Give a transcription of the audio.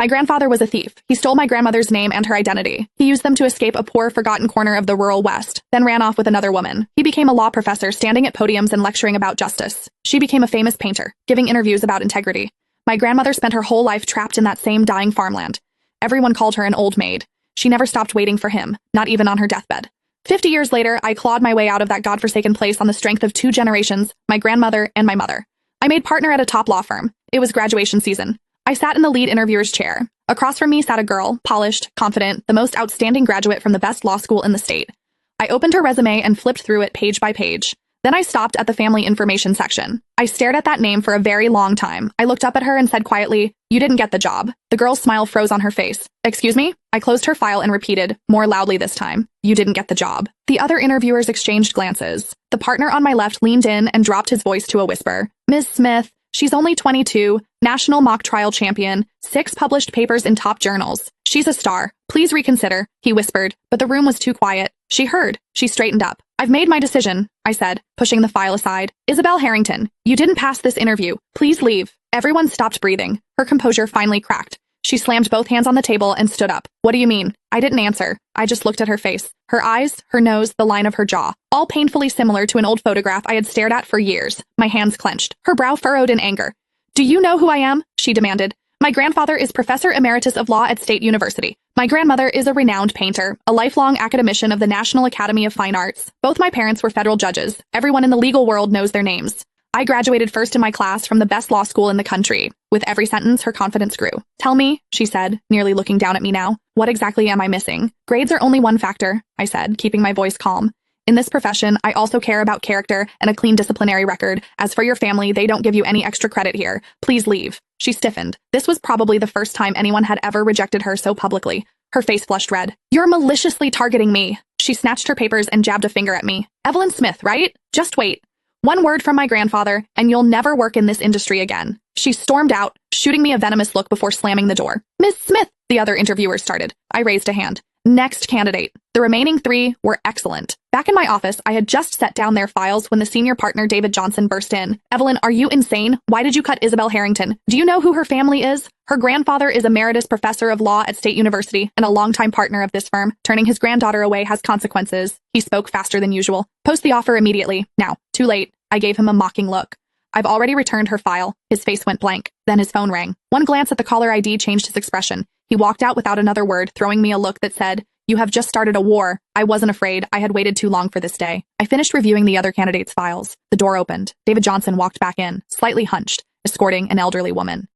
My grandfather was a thief. He stole my grandmother's name and her identity. He used them to escape a poor, forgotten corner of the rural West, then ran off with another woman. He became a law professor, standing at podiums and lecturing about justice. She became a famous painter, giving interviews about integrity. My grandmother spent her whole life trapped in that same dying farmland. Everyone called her an old maid. She never stopped waiting for him, not even on her deathbed. 50 years later, I clawed my way out of that godforsaken place on the strength of 2 generations, my grandmother and my mother. I made partner at a top law firm. It was graduation season. I sat in the lead interviewer's chair. Across from me sat a girl, polished, confident, the most outstanding graduate from the best law school in the state. I opened her resume and flipped through it page by page. Then I stopped at the family information section. I stared at that name for a very long time. I looked up at her and said quietly, "You didn't get the job." The girl's smile froze on her face. "Excuse me?" I closed her file and repeated, more loudly this time, "You didn't get the job." The other interviewers exchanged glances. The partner on my left leaned in and dropped his voice to a whisper. "Ms. Smith, she's only 22, national mock trial champion, 6 published papers in top journals. She's a star. Please reconsider," he whispered, but the room was too quiet. She heard. She straightened up. "I've made my decision," I said, pushing the file aside. "Isabel Harrington, you didn't pass this interview. Please leave." Everyone stopped breathing. Her composure finally cracked. She slammed both hands on the table and stood up. "What do you mean?" I didn't answer. I just looked at her face. Her eyes, her nose, the line of her jaw. All painfully similar to an old photograph I had stared at for years. My hands clenched. Her brow furrowed in anger. "Do you know who I am?" she demanded. "My grandfather is Professor Emeritus of Law at State University. My grandmother is a renowned painter, a lifelong academician of the National Academy of Fine Arts. Both my parents were federal judges. Everyone in the legal world knows their names. I graduated first in my class from the best law school in the country." With every sentence, her confidence grew. "Tell me," she said, nearly looking down at me now, "what exactly am I missing?" "Grades are only one factor," I said, keeping my voice calm. "In this profession, I also care about character and a clean disciplinary record. As for your family, they don't give you any extra credit here. Please leave." She stiffened. This was probably the first time anyone had ever rejected her so publicly. Her face flushed red. "You're maliciously targeting me." She snatched her papers and jabbed a finger at me. "Evelyn Smith, right? Just wait. One word from my grandfather, and you'll never work in this industry again." She stormed out, shooting me a venomous look before slamming the door. "Miss Smith," the other interviewer started. I raised a hand. "Next candidate." The remaining 3 were excellent. Back in my office, I had just set down their files when the senior partner David Johnson burst in. "Evelyn, are you insane? Why did you cut Isabel Harrington? Do you know who her family is? Her grandfather is Emeritus Professor of Law at State University and a longtime partner of this firm. Turning his granddaughter away has consequences." He spoke faster than usual. "Post the offer immediately. Now." "Too late." I gave him a mocking look. "I've already returned her file." His face went blank. Then his phone rang. One glance at the caller ID changed his expression. He walked out without another word, throwing me a look that said, "You have just started a war." I wasn't afraid. I had waited too long for this day. I finished reviewing the other candidates' files. The door opened. David Johnson walked back in, slightly hunched, escorting an elderly woman.